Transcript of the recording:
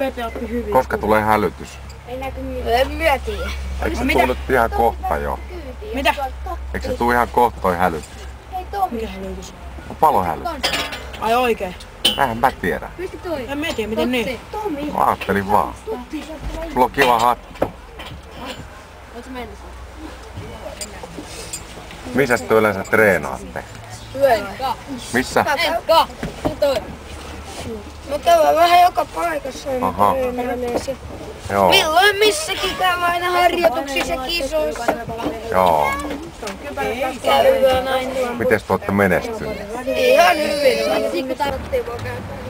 Pepe otti hyvin. Koska tulee hälytys? En mä tiedä. Eikö se tule nyt ihan kohta jo? Mitä? Eikö se tule ihan kohta toi hälytys? Mikä hälytys? On palohälytys. Ai oikein. Vähän mä tiedän. En mä tiedä miten niin. Mä ajattelin vaan. Sulla on kiva hattu. Missäs te yleensä treenaatte? Missä? Mä käyn vähän joka paikassa aina Aha. treenailemaan. Joo. Milloin missäkin käyn aina harjoituksissa ja kisoissa. Joo. Käydään aina. Mites te ootte menestyneet? Ihan hyvin. Siinä tarvittiin vaan käydä.